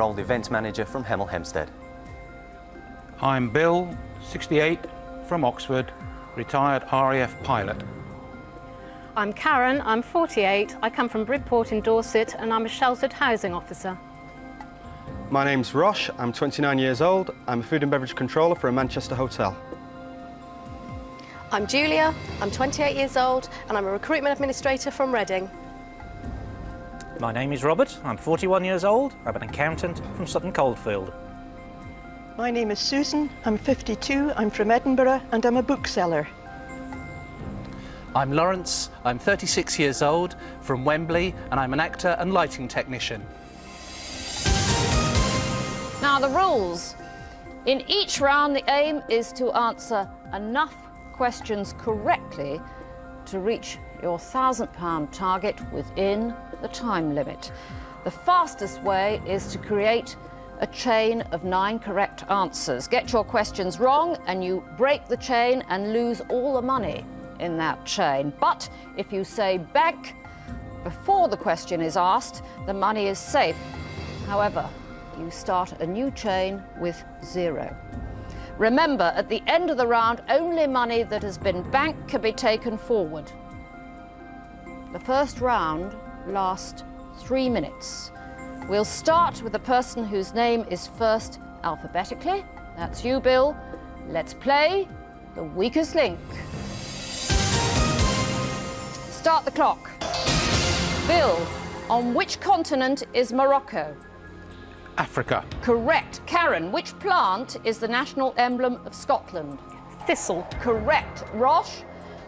Old event manager from Hemel Hempstead. I'm Bill, 68, from Oxford, retired RAF pilot. I'm Karen, I'm 48, I come from Bridport in Dorset and I'm a sheltered housing officer. My name's Rosh, I'm 29 years old, I'm a food and beverage controller for a Manchester hotel. I'm Julia, I'm 28 years old and I'm a recruitment administrator from Reading. My name is Robert, I'm 41 years old, I'm an accountant from Sutton Coldfield. My name is Susan, I'm 52, I'm from Edinburgh and I'm a bookseller. I'm Lawrence, I'm 36 years old, from Wembley, and I'm an actor and lighting technician. Now the rules. In each round the aim is to answer enough questions correctly to reach your £1,000 target within the time limit. The fastest way is to create a chain of 9 correct answers. Get your questions wrong and you break the chain and lose all the money in that chain. But if you say bank before the question is asked, the money is safe. However, you start a new chain with 0. Remember, at the end of the round, only money that has been banked can be taken forward. The first round lasts 3 minutes. We'll start with the person whose name is first alphabetically. That's you, Bill. Let's play the weakest link. Start the clock. Bill, on which continent is Morocco? Africa. Correct. Karen, which plant is the national emblem of Scotland? Thistle. Correct. Rosh,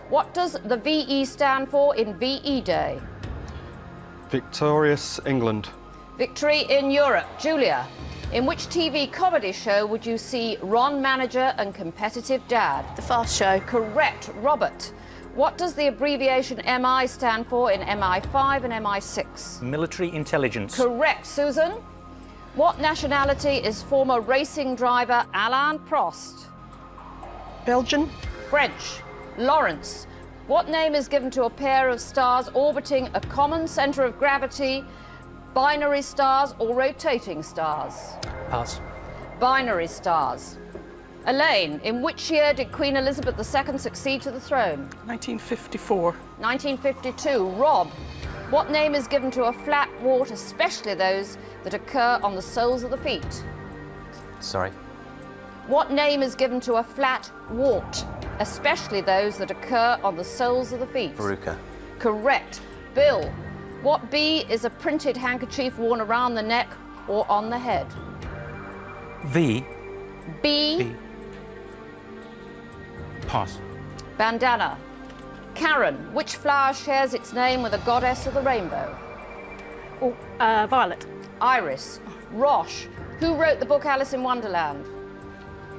what does the VE stand for in VE Day? Victorious England. Victory in Europe. Julia, in which TV comedy show would you see Ron Manager and Competitive Dad? The Fast Show. Correct. Robert, what does the abbreviation MI stand for in MI5 and MI6? Military intelligence. Correct. Susan, what nationality is former racing driver Alain Prost? Belgian, French. Lawrence, what name is given to a pair of stars orbiting a common centre of gravity, binary stars or rotating stars? Pass. Binary stars. Elaine, in which year did Queen Elizabeth II succeed to the throne? 1954. 1952. Rob, what name is given to a flat wart, especially those that occur on the soles of the feet? Sorry. What name is given to a flat wart, especially those that occur on the soles of the feet? Veruca. Correct. Bill, what B is a printed handkerchief worn around the neck or on the head? V. B. B. Pass. Bandana. Karen, which flower shares its name with a goddess of the rainbow? Oh, violet. Iris. Rosh, who wrote the book Alice in Wonderland?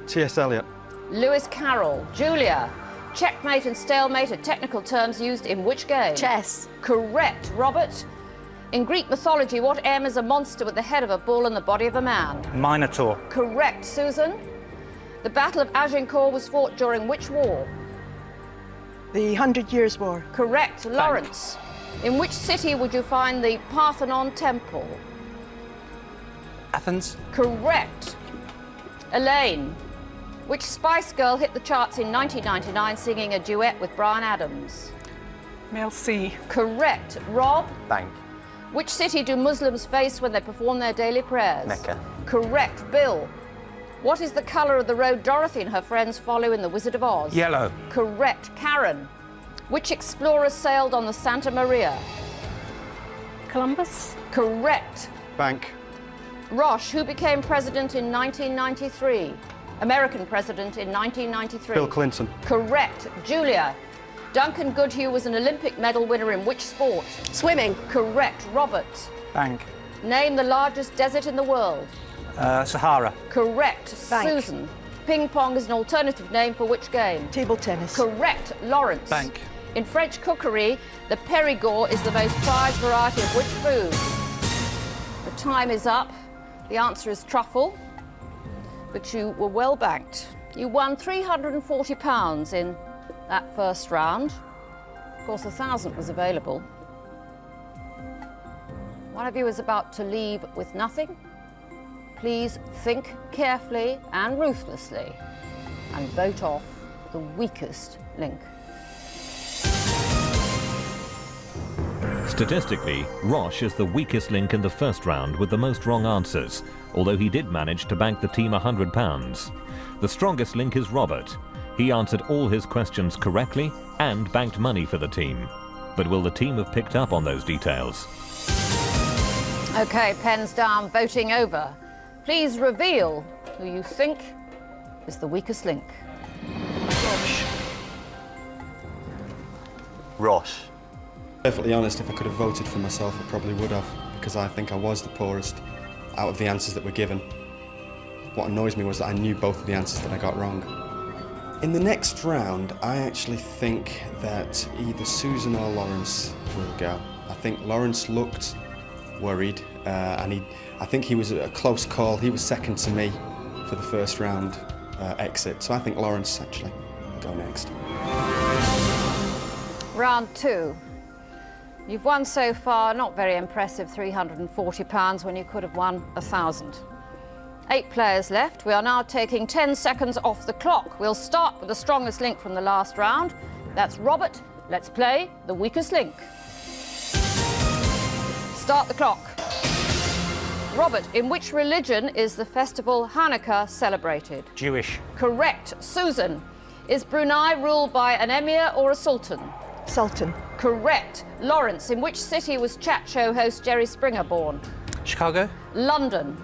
T.S. Eliot. Lewis Carroll. Julia, checkmate and stalemate are technical terms used in which game? Chess. Correct. Robert, in Greek mythology, what M is a monster with the head of a bull and the body of a man? Minotaur. Correct. Susan, the Battle of Agincourt was fought during which war? The 100 Years' War. Correct. Lawrence, in which city would you find the Parthenon Temple? Athens. Correct. Elaine, which Spice Girl hit the charts in 1999 singing a duet with Bryan Adams? Mel C. Correct. Rob, Bank. which city do Muslims face when they perform their daily prayers? Mecca. Correct. Bill, what is the colour of the road Dorothy and her friends follow in The Wizard of Oz? Yellow. Correct. Karen, which explorer sailed on the Santa Maria? Columbus. Correct. Bank. Rosh, who became president in 1993? American president in 1993. Bill Clinton. Correct. Julia, Duncan Goodhue was an Olympic medal winner in which sport? Swimming. Correct. Robert, Bank. name the largest desert in the world? Sahara. Correct. Bank. Susan, ping pong is an alternative name for which game? Table tennis. Correct. Lawrence, Bank. in French cookery, the Périgord is the most prized variety of which food? The time is up. The answer is truffle, but you were well banked. You won £340 in that first round. Of course, 1,000 was available. One of you is about to leave with nothing. please think carefully and ruthlessly and vote off the weakest link. Statistically, Roche is the weakest link in the first round with the most wrong answers, although he did manage to bank the team £100. The strongest link is Robert. He answered all his questions correctly and banked money for the team. But will the team have picked up on those details? OK, pens down, voting over. Please reveal who you think is the weakest link. Roche. Perfectly honest, if I could have voted for myself, I probably would have, because I think I was the poorest out of the answers that were given. What annoys me was that I knew both of the answers that I got wrong. In the next round, I actually think that either Susan or Lawrence will go. I think Lawrence looked worried, and I think he was a close call. He was second to me for the first round exit, so I think Lawrence actually will go next. Round 2. You've won so far, not very impressive, £340 when you could have won £1,000. 8 players left. We are now taking 10 seconds off the clock. We'll start with the strongest link from the last round. That's Robert. Let's play the weakest link. Start the clock. Robert, in which religion is the festival Hanukkah celebrated? Jewish. Correct. Susan, is Brunei ruled by an emir or a sultan? Sultan. Correct. Lawrence, in which city was chat show host Jerry Springer born? Chicago. London.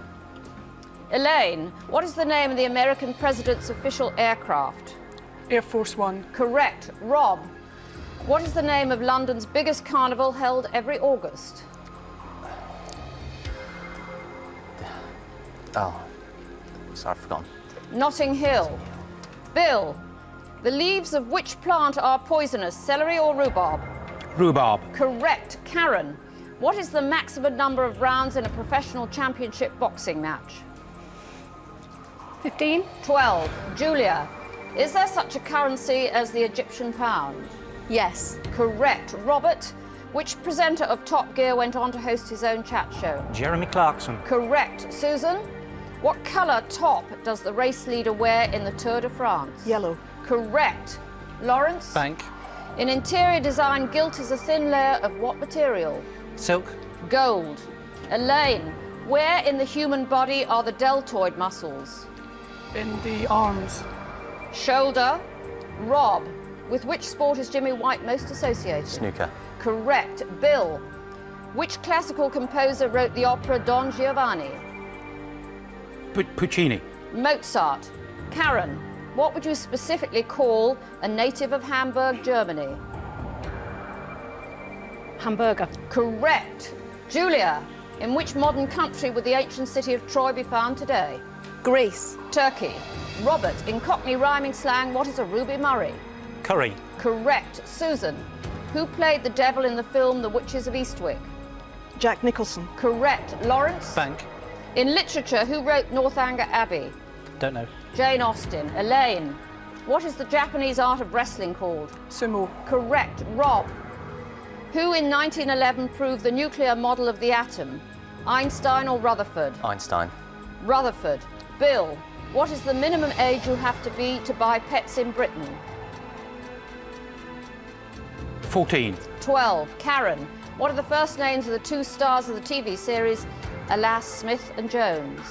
Elaine, what is the name of the American president's official aircraft? Air Force One. Correct. Rob, what is the name of London's biggest carnival held every August? Oh, sorry, I've forgotten. Notting Hill. Bill, the leaves of which plant are poisonous, celery or rhubarb? Rhubarb. Correct. Karen, what is the maximum number of rounds in a professional championship boxing match? 15. 12. Julia, is there such a currency as the Egyptian pound? Yes. Correct. Robert, which presenter of Top Gear went on to host his own chat show? Jeremy Clarkson. Correct. Susan, what colour top does the race leader wear in the Tour de France? Yellow. Correct. Lawrence? Bank. In interior design, gilt is a thin layer of what material? Silk. Gold. Elaine, where in the human body are the deltoid muscles? In the arms. Shoulder. Rob, with which sport is Jimmy White most associated? Snooker. Correct. Bill, which classical composer wrote the opera Don Giovanni? Puccini. Mozart. Karen, what would you specifically call a native of Hamburg, Germany? Hamburger. Correct. Julia, in which modern country would the ancient city of Troy be found today? Greece. Turkey. Robert, in Cockney rhyming slang, what is a Ruby Murray? Curry. Correct. Susan, who played the devil in the film The Witches of Eastwick? Jack Nicholson. Correct. Lawrence? Bank. In literature, who wrote Northanger Abbey? Don't know. Jane Austen. Elaine, what is the Japanese art of wrestling called? Sumo. Correct. Rob, who in 1911 proved the nuclear model of the atom? Einstein or Rutherford? Einstein. Rutherford. Bill, what is the minimum age you have to be to buy pets in Britain? 14. 12. Karen, what are the first names of the 2 stars of the TV series Alas, Smith and Jones?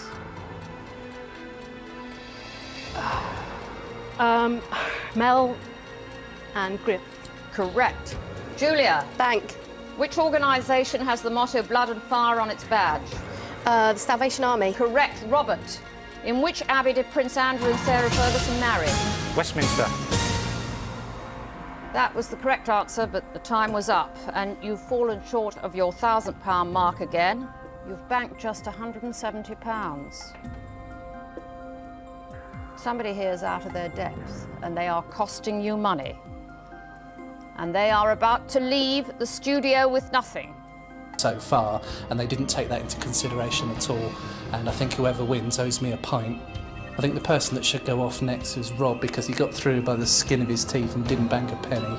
Mel and Griff. Correct. Julia, Bank. which organisation has the motto Blood and Fire on its badge? The Salvation Army. Correct. Robert, in which abbey did Prince Andrew and Sarah Ferguson marry? Westminster. That was the correct answer, but the time was up, and you've fallen short of your £1,000 mark again. You've banked just £170. Somebody here is out of their depth, and they are costing you money. And they are about to leave the studio with nothing. So far, and they didn't take that into consideration at all. And I think whoever wins owes me a pint. I think the person that should go off next is Rob, because he got through by the skin of his teeth and didn't bank a penny.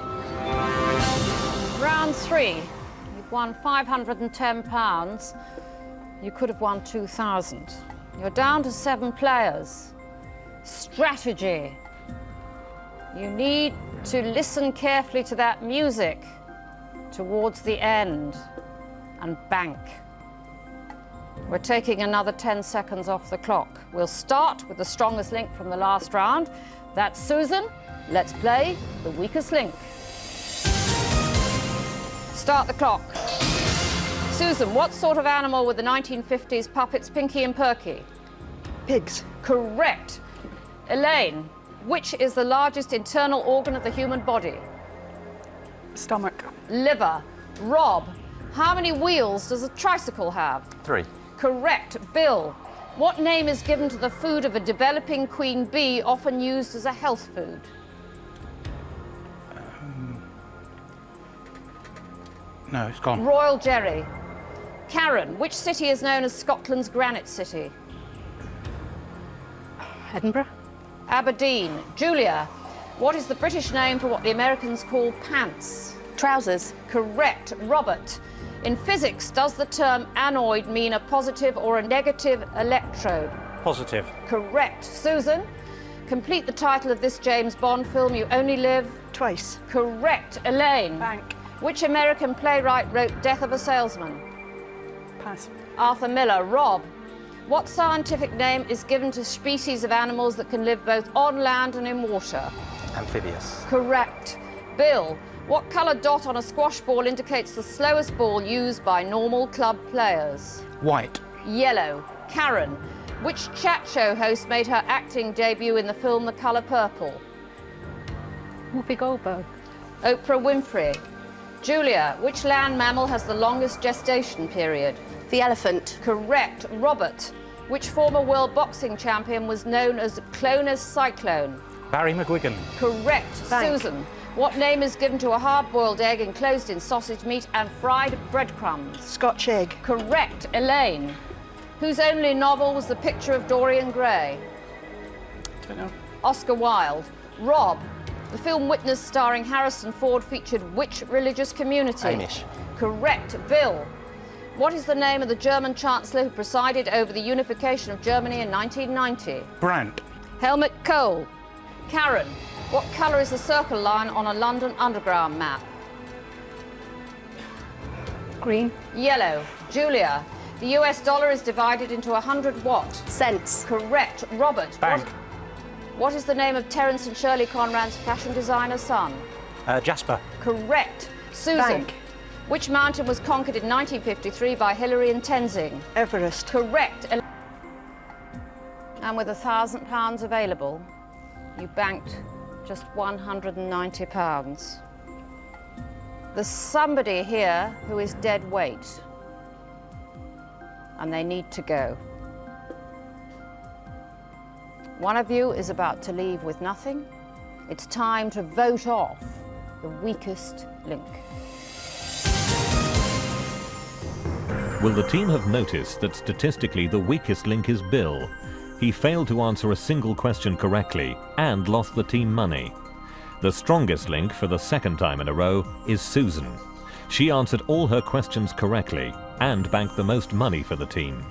Round 3. You've won £510. You could have won 2,000. You're down to 7 players. Strategy. You need to listen carefully to that music towards the end and bank. We're taking another 10 seconds off the clock. We'll start with the strongest link from the last round. That's Susan. Let's play the weakest link. Start the clock. Susan, what sort of animal were the 1950s puppets Pinky and Perky? Pigs. Correct. Elaine, which is the largest internal organ of the human body? Stomach. Liver. Rob, how many wheels does a tricycle have? 3. Correct. Bill, what name is given to the food of a developing queen bee, often used as a health food? No, it's gone. Royal Jerry. Karen, which city is known as Scotland's Granite City? Edinburgh. Aberdeen. Julia, what is the British name for what the Americans call pants? Trousers. Correct. Robert, in physics, does the term anoid mean a positive or a negative electrode? Positive. Correct. Susan, complete the title of this James Bond film, You Only Live. Twice. Correct. Elaine, Bank. which American playwright wrote Death of a Salesman? Pass. Arthur Miller. Rob, what scientific name is given to species of animals that can live both on land and in water? Amphibious. Correct. Bill, what coloured dot on a squash ball indicates the slowest ball used by normal club players? White. Yellow. Karen, which chat show host made her acting debut in the film The Colour Purple? Whoopi Goldberg. Oprah Winfrey. Julia, which land mammal has the longest gestation period? The elephant. Correct. Robert, which former world boxing champion was known as Clonus Cyclone? Barry McGuigan. Correct. Bank. Susan, what name is given to a hard-boiled egg enclosed in sausage meat and fried breadcrumbs? Scotch egg. Correct. Elaine, whose only novel was The Picture of Dorian Gray? Don't know. Oscar Wilde. Rob, the film Witness starring Harrison Ford featured which religious community? Amish. Correct. Bill, what is the name of the German Chancellor who presided over the unification of Germany in 1990? Brandt. Helmut Kohl. Karen, what colour is the circle line on a London Underground map? Green. Yellow. Julia, the US dollar is divided into 100 what? Cents. Correct. Robert, Bank. what is the name of Terence and Shirley Conrad's fashion designer son? Jasper. Correct. Susan, Bank. which mountain was conquered in 1953 by Hillary and Tenzing? Everest. Correct. And with £1,000 available, you banked just £190. There's somebody here who is dead weight, and they need to go. One of you is about to leave with nothing. It's time to vote off the weakest link. Will the team have noticed that statistically the weakest link is Bill? He failed to answer a single question correctly and lost the team money. The strongest link for the second time in a row is Susan. She answered all her questions correctly and banked the most money for the team.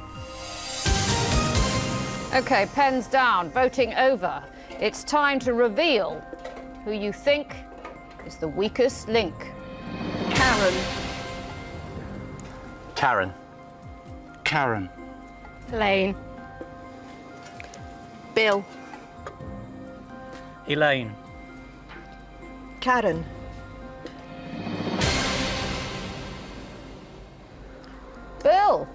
Okay, pens down, voting over. It's time to reveal who you think is the weakest link. Karen. Karen. Karen. Elaine. Bill. Elaine. Karen. Bill,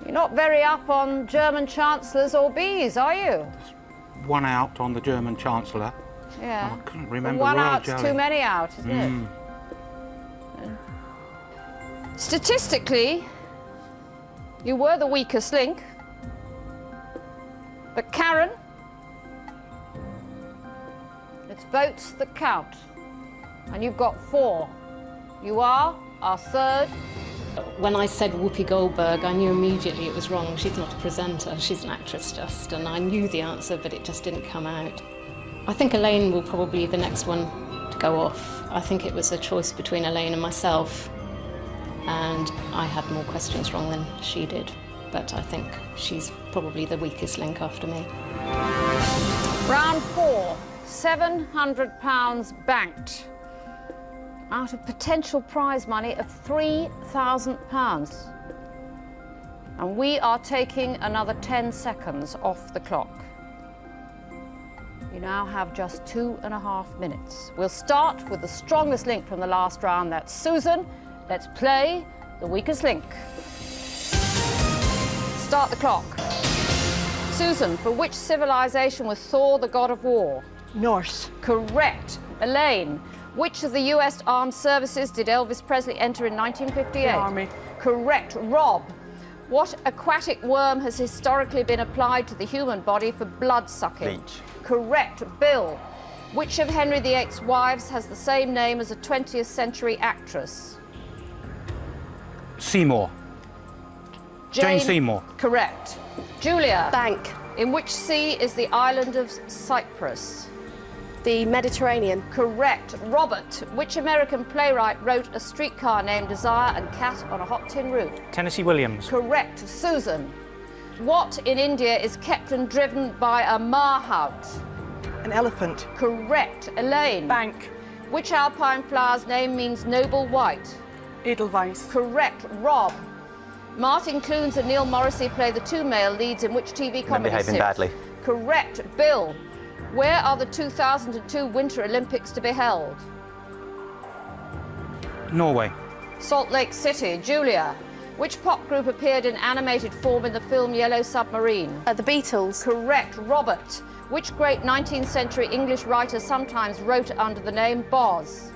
you're not very up on German chancellors or bees, are you? One out on the German Chancellor. Yeah. I couldn't remember One Royal out's Jelly. too many out, isn't it? Statistically, you were the weakest link. But Karen, it's votes that count. And you've got 4. You are our third. When I said Whoopi Goldberg, I knew immediately it was wrong. She's not a presenter, she's an actress just, and I knew the answer, but it just didn't come out. I think Elaine will probably be the next one to go off. I think it was a choice between Elaine and myself, and I had more questions wrong than she did. but I think she's probably the weakest link after me. Round 4, £700 banked out of potential prize money of £3,000. And we are taking another 10 seconds off the clock. You now have just 2.5 minutes. We'll start with the strongest link from the last round. That's Susan. Let's play the weakest link. Start the clock. Susan, for which civilization was Thor the god of war? Norse. Correct. Elaine, which of the US Armed Services did Elvis Presley enter in 1958? The Army. Correct. Rob, what aquatic worm has historically been applied to the human body for blood sucking? Leech. Correct. Bill, which of Henry VIII's wives has the same name as a 20th century actress? Seymour. Jane Seymour. Correct. Julia. Bank. In which sea is the island of Cyprus? The Mediterranean. Correct. Robert, which American playwright wrote A Streetcar Named Desire and Cat on a Hot Tin Roof? Tennessee Williams. Correct. Susan, what in India is kept and driven by a mahout? An elephant. Correct. Elaine. Bank. Which alpine flower's name means noble white? Edelweiss. Correct. Rob, Martin Clunes and Neil Morrissey play the two male leads in which TV Men comedy Behaving series? Badly. Correct. Bill, where are the 2002 Winter Olympics to be held? Norway. Salt Lake City. Julia, which pop group appeared in animated form in the film Yellow Submarine? The Beatles. Correct. Robert, which great 19th century English writer sometimes wrote under the name Boz?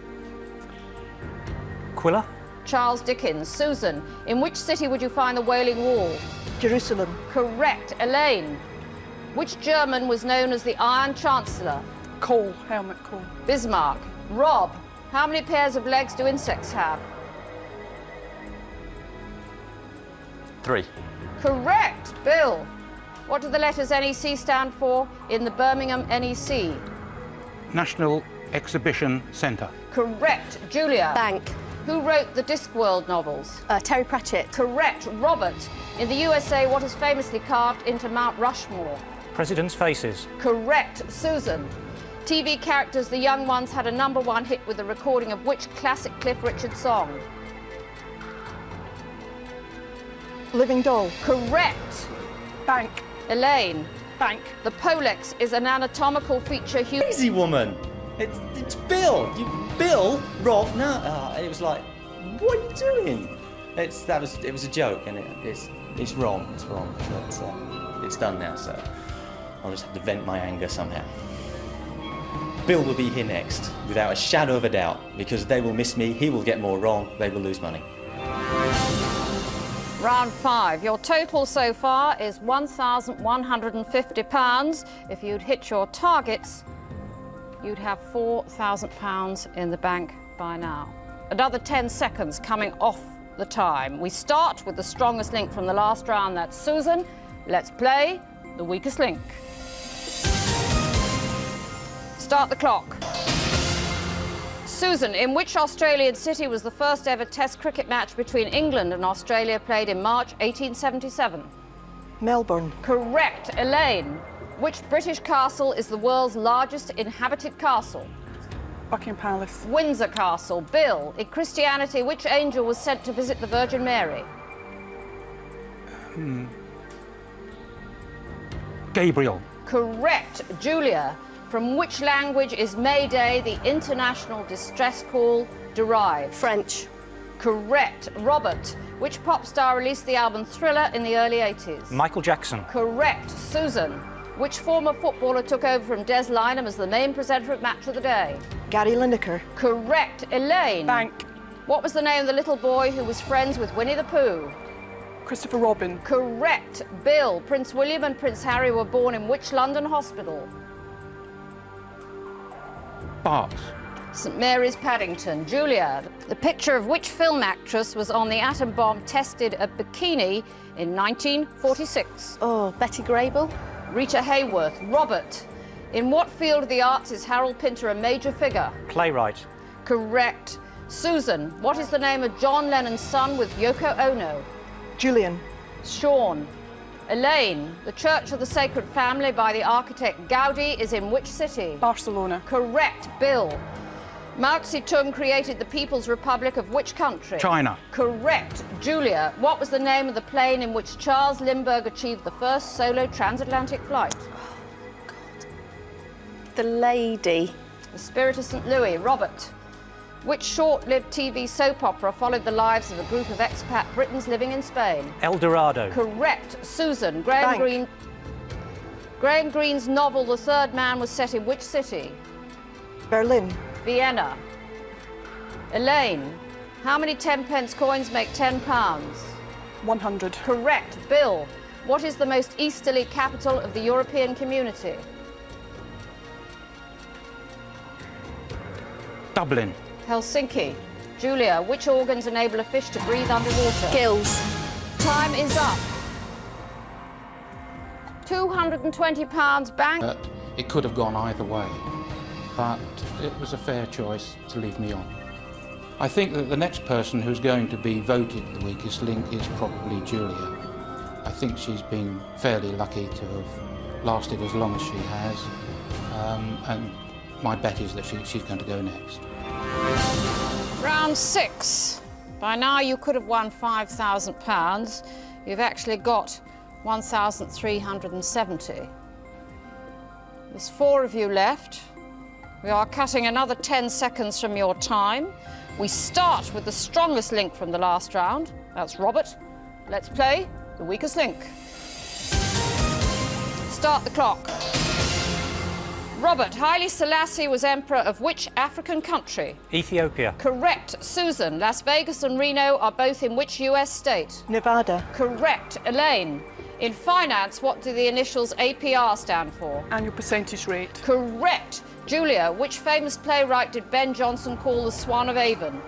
Quiller. Charles Dickens. Susan, in which city would you find the Wailing Wall? Jerusalem. Correct. Elaine, which German was known as the Iron Chancellor? Kohl. Helmut Kohl. Bismarck. Rob, how many pairs of legs do insects have? 3. Correct. Bill, what do the letters NEC stand for in the Birmingham NEC? National Exhibition Centre. Correct. Julia, Bank. who wrote the Discworld novels? Terry Pratchett. Correct. Robert, in the USA, what is famously carved into Mount Rushmore? President's Faces. Correct. Susan, TV characters The Young Ones had a #1 hit with the recording of which classic Cliff Richard song? Living Doll. Correct. Bank. Elaine, Bank. the pollex is an anatomical feature human. Crazy woman. It's Bill. Bill, Rob. No, it was like, what are you doing? It was a joke, and it's wrong. It's wrong. But it's done now, so I'll just have to vent my anger somehow. Bill will be here next, without a shadow of a doubt, because they will miss me. He will get more wrong. They will lose money. Round 5. Your total so far is £1,150. If you'd hit your targets, you'd have £4,000 in the bank by now. Another 10 seconds coming off the time. We start with the strongest link from the last round. That's Susan. Let's play the weakest link. Start the clock. Susan, in which Australian city was the first ever Test cricket match between England and Australia played in March 1877? Melbourne. Correct. Elaine, which British castle is the world's largest inhabited castle? Buckingham Palace. Windsor Castle. Bill, in Christianity, which angel was sent to visit the Virgin Mary? Gabriel. Correct. Julia, from which language is May Day, the international distress call, derived? French. Correct. Robert, which pop star released the album Thriller in the early 80s? Michael Jackson. Correct. Susan, which former footballer took over from Des Lynam as the main presenter of Match of the Day? Gary Lineker. Correct. Elaine. Bank. What was the name of the little boy who was friends with Winnie the Pooh? Christopher Robin. Correct. Bill, Prince William and Prince Harry were born in which London hospital? Barts. St Mary's, Paddington. Julia, the picture of which film actress was on the atom bomb tested at Bikini in 1946? Oh, Betty Grable. Rita Hayworth. Robert, in what field of the arts is Harold Pinter a major figure? Playwright. Correct. Susan, what is the name of John Lennon's son with Yoko Ono? Julian. Sean. Elaine, the Church of the Sacred Family by the architect Gaudi is in which city? Barcelona. Correct. Bill. Mao Zedong created the People's Republic of which country? China. Correct. Julia, what was the name of the plane in which Charles Lindbergh achieved the first solo transatlantic flight? The Lady. The Spirit of St. Louis. Robert. Which short-lived TV soap opera followed the lives of a group of expat Britons living in Spain? El Dorado. Correct. Susan. Bank. Graham Greene's novel The Third Man was set in which city? Berlin. Vienna. Elaine, how many 10-pence coins make £10? 100. Correct. Bill, what is the most easterly capital of the European Community? Dublin. Helsinki. Julia, which organs enable a fish to breathe underwater? Gills. Time is up. £220 bank. It could have gone either way, but it was a fair choice to leave me on. I think that the next person who's going to be voted the weakest link is probably Julia. I think she's been fairly lucky to have lasted as long as she has, and my bet is that she's going to go next. Round 6. By now you could have won £5,000. You've actually got 1,370. There's 4 of you left. We are cutting another 10 seconds from your time. We start with the strongest link from the last round. That's Robert. Let's play the weakest link. Start the clock. Robert, Haile Selassie was emperor of which African country? Ethiopia. Correct. Susan, Las Vegas and Reno are both in which US state? Nevada. Correct. Elaine, in finance, what do the initials APR stand for? Annual percentage rate. Correct. Julia, which famous playwright did Ben Jonson call the Swan of Avon?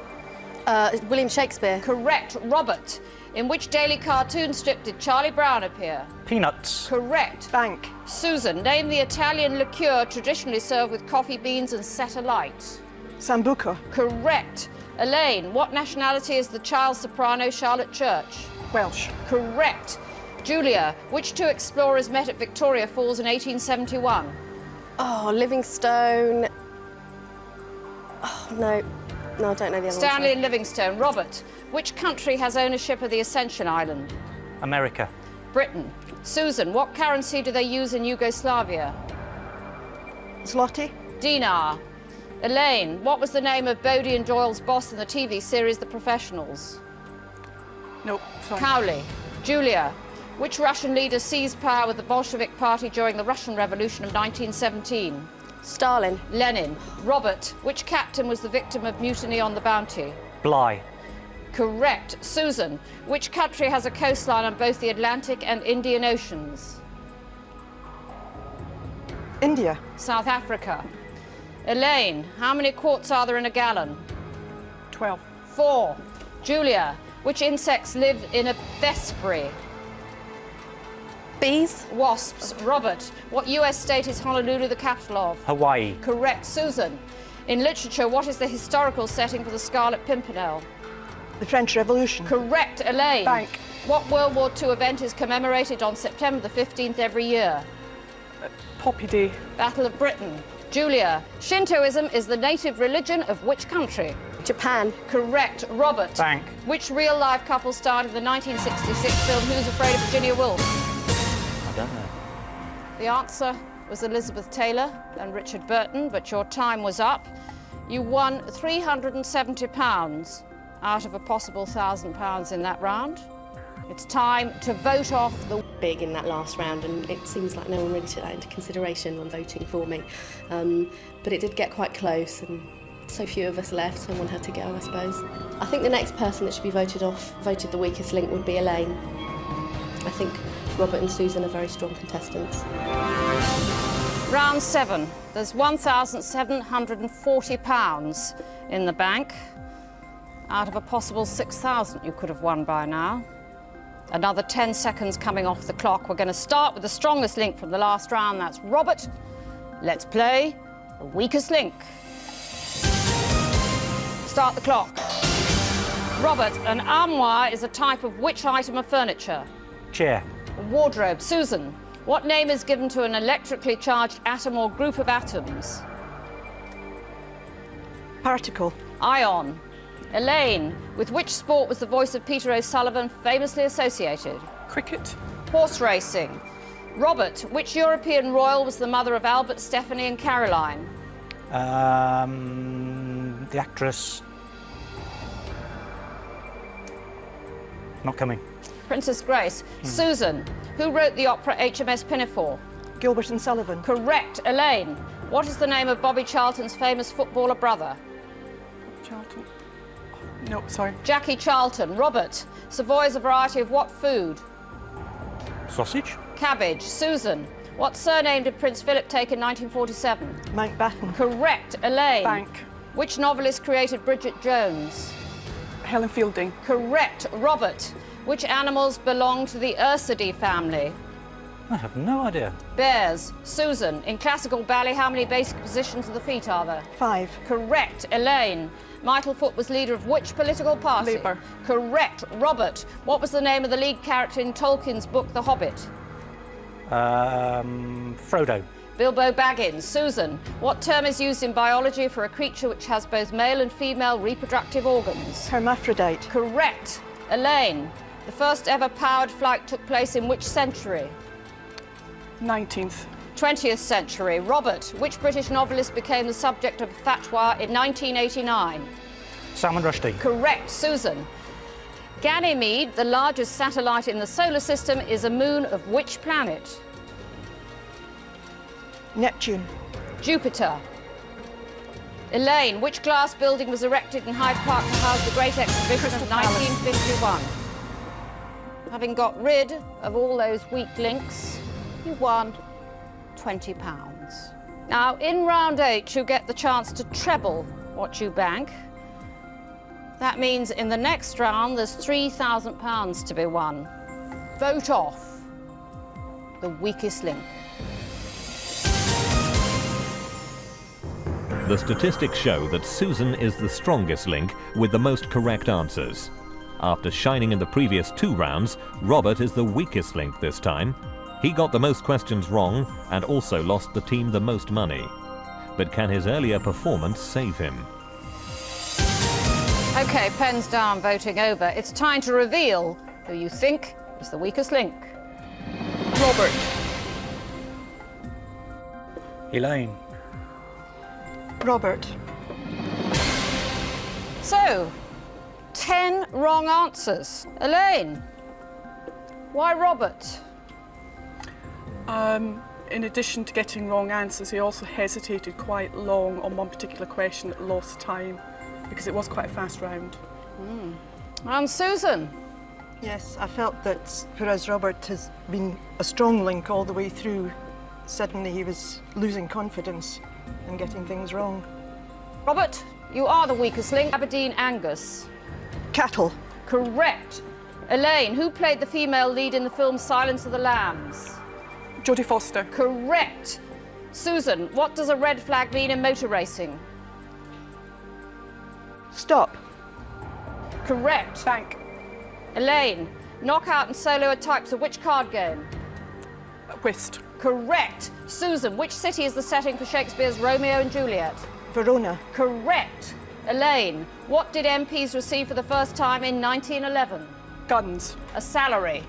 William Shakespeare. Correct. Robert, in which daily cartoon strip did Charlie Brown appear? Peanuts. Correct. Bank. Susan, name the Italian liqueur traditionally served with coffee beans and set alight. Sambuca. Correct. Elaine, what nationality is the child soprano Charlotte Church? Welsh. Correct. Julia, which 2 explorers met at Victoria Falls in 1871? Oh, Livingstone. Oh, no. No, I don't know the other Stanley one. and Livingstone. Robert, which country has ownership of the Ascension Island? America. Britain. Susan, what currency do they use in Yugoslavia? Zloty. Dinar. Elaine, what was the name of Bodie and Doyle's boss in the TV series The Professionals? Nope, sorry. Cowley. Julia, which Russian leader seized power with the Bolshevik Party during the Russian Revolution of 1917? Stalin. Lenin. Robert, which captain was the victim of mutiny on the Bounty? Bligh. Correct. Susan, which country has a coastline on both the Atlantic and Indian Oceans? India. South Africa. Elaine, how many quarts are there in a gallon? 12. 4. Julia, which insects live in a vespri? Bees. Wasps. Robert, what US state is Honolulu the capital of? Hawaii. Correct. Susan, in literature, what is the historical setting for the Scarlet Pimpernel? The French Revolution. Correct. Elaine. Bank. What World War II event is commemorated on September the 15th every year? Poppy Day. Battle of Britain. Julia, Shintoism is the native religion of which country? Japan. Correct. Robert. Bank. Which real-life couple starred in the 1966 film Who's Afraid of Virginia Woolf? I don't know. The answer was Elizabeth Taylor and Richard Burton, but your time was up. You won £370 out of a possible £1,000 in that round. It's time to vote off the... Big in that last round, and it seems like no one really took that into consideration when voting for me. But it did get quite close, and so few of us left, someone had to go, I suppose. I think the next person that should be voted the weakest link, would be Elaine. I think Robert and Susan are very strong contestants. Round 7. There's £1,740 in the bank out of a possible 6,000 you could have won by now. Another 10 seconds coming off the clock. We're going to start with the strongest link from the last round. That's Robert. Let's play the weakest link. Start the clock. Robert, an armoire is a type of which item of furniture? Chair. Wardrobe. Susan, what name is given to an electrically charged atom or group of atoms? Particle. Ion. Elaine, with which sport was the voice of Peter O'Sullivan famously associated? Cricket. Horse racing. Robert, which European royal was the mother of Albert, Stephanie and Caroline? The actress. Not coming. Princess Grace. Susan, who wrote the opera HMS Pinafore? Gilbert and Sullivan. Correct. Elaine, what is the name of Bobby Charlton's famous footballer brother? Charlton. No, sorry. Jackie Charlton. Robert, Savoy is a variety of what food? Sausage. Cabbage. Susan, what surname did Prince Philip take in 1947? Mountbatten. Correct. Elaine, Bank. which novelist created Bridget Jones? Helen Fielding. Correct. Robert, which animals belong to the Ursidae family? I have no idea. Bears. Susan, in classical ballet, how many basic positions of the feet are there? 5. Correct. Elaine, Myrtlefoot was leader of which political party? Labour. Correct. Robert, what was the name of the lead character in Tolkien's book, The Hobbit? Frodo. Bilbo Baggins. Susan, what term is used in biology for a creature which has both male and female reproductive organs? Hermaphrodite. Correct. Elaine, the first ever powered flight took place in which century? 19th. 20th century. Robert, which British novelist became the subject of a fatwa in 1989? Salman Rushdie. Correct. Susan, Ganymede, the largest satellite in the solar system, is a moon of which planet? Neptune. Jupiter. Elaine, which glass building was erected in Hyde Park to house the Great Exhibition of 1951? Having got rid of all those weak links, you won £20. Now, in round 8, you get the chance to treble what you bank. That means in the next round, there's £3,000 to be won. Vote off the weakest link. The statistics show that Susan is the strongest link with the most correct answers. After shining in the previous 2 rounds, Robert is the weakest link this time. He got the most questions wrong and also lost the team the most money. But can his earlier performance save him? OK, pens down, voting over. It's time to reveal who you think is the weakest link. Robert. Elaine. Robert. So, 10 wrong answers. Elaine, why Robert? In addition to getting wrong answers, he also hesitated quite long on one particular question that lost time because it was quite a fast round. And Susan? Yes, I felt that whereas Robert has been a strong link all the way through, suddenly he was losing confidence and getting things wrong. Robert, you are the weakest link. Aberdeen Angus. Cattle. Correct. Elaine, who played the female lead in the film Silence of the Lambs? Jodie Foster. Correct. Susan, what does a red flag mean in motor racing? Stop. Correct. Bank. Elaine, knockout and solo are types of which card game? Whist. Correct. Susan, which city is the setting for Shakespeare's Romeo and Juliet? Verona. Correct. Elaine, what did MPs receive for the first time in 1911? Guns. A salary.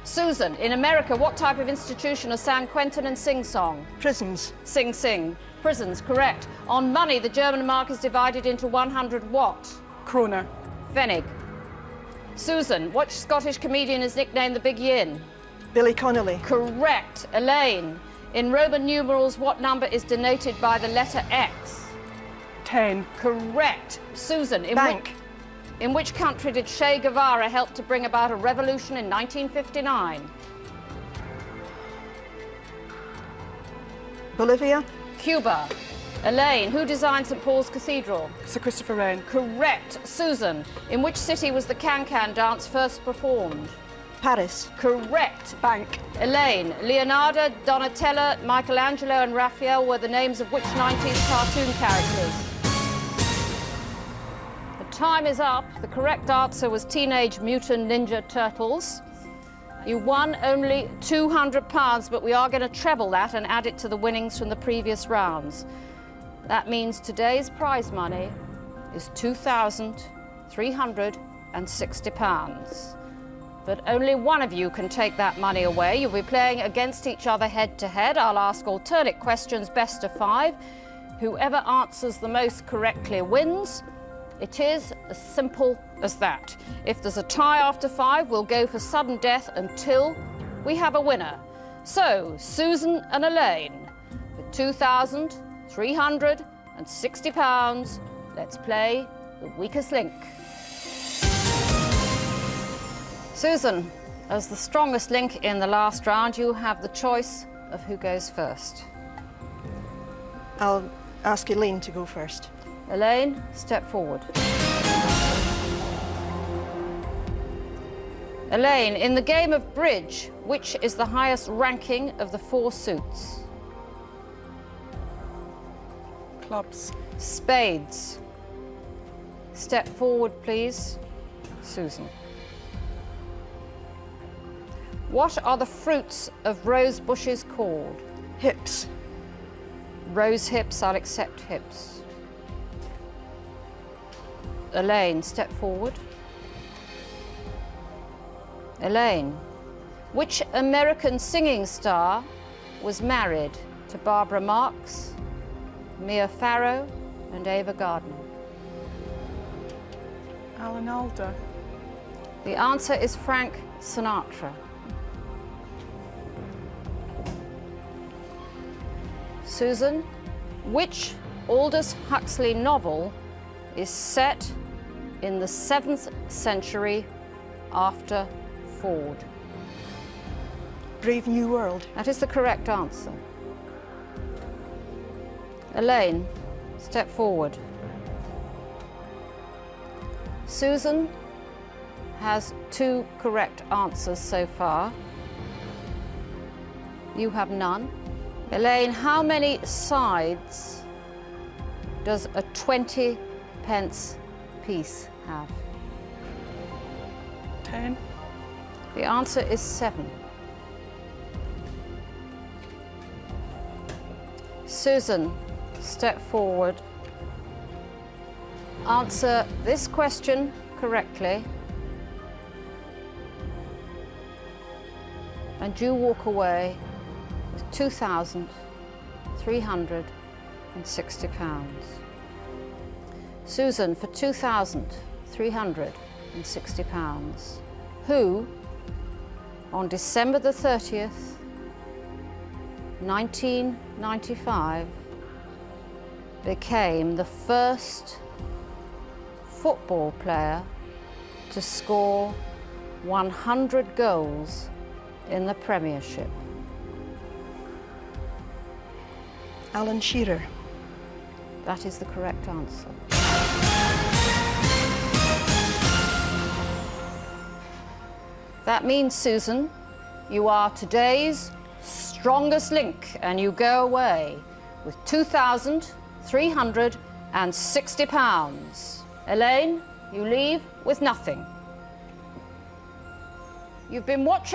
Susan, in America, what type of institution are San Quentin and Sing Song? Prisons. Sing Sing. Prisons, correct. On money, the German mark is divided into 100 what? Kroner. Pfennig. Susan, which Scottish comedian is nicknamed the Big Yin? Billy Connolly. Correct. Elaine, in Roman numerals, what number is denoted by the letter X? 10. Correct. Susan, in which country did Che Guevara help to bring about a revolution in 1959? Bolivia. Cuba. Elaine, who designed St Paul's Cathedral? Sir Christopher Wren. Correct. Susan, in which city was the Can-Can dance first performed? Paris. Correct. Bank. Elaine, Leonardo, Donatello, Michelangelo and Raphael were the names of which 90s cartoon characters? The time is up. The correct answer was Teenage Mutant Ninja Turtles. You won only £200, but we are going to treble that and add it to the winnings from the previous rounds. That means today's prize money is £2,360. But only one of you can take that money away. You'll be playing against each other head to head. I'll ask alternate questions, best of 5. Whoever answers the most correctly wins. It is as simple as that. If there's a tie after 5, we'll go for sudden death until we have a winner. So, Susan and Elaine, for £2,360, let's play the weakest link. Susan, as the strongest link in the last round, you have the choice of who goes first. I'll ask Elaine to go first. Elaine, step forward. Elaine, in the game of bridge, which is the highest ranking of the 4 suits? Clubs. Spades. Step forward, please. Susan. What are the fruits of rose bushes called? Hips. Rose hips, I'll accept hips. Elaine, step forward. Elaine, which American singing star was married to Barbara Marx, Mia Farrow and Ava Gardner? Alan Alda. The answer is Frank Sinatra. Susan, which Aldous Huxley novel is set in the 7th century after Ford? Brave New World. That is the correct answer. Elaine, step forward. Susan has 2 correct answers so far. You have none. Elaine, how many sides does a 20-pence piece have? 10. The answer is 7. Susan, step forward. Answer this question correctly, and you walk away with £2,360. Susan, for £2,360, who, on December the 30th, 1995, became the first football player to score 100 goals in the Premiership? Alan Shearer. That is the correct answer. That means, Susan, you are today's strongest link, and you go away with £2,360. Elaine, you leave with nothing. You've been watching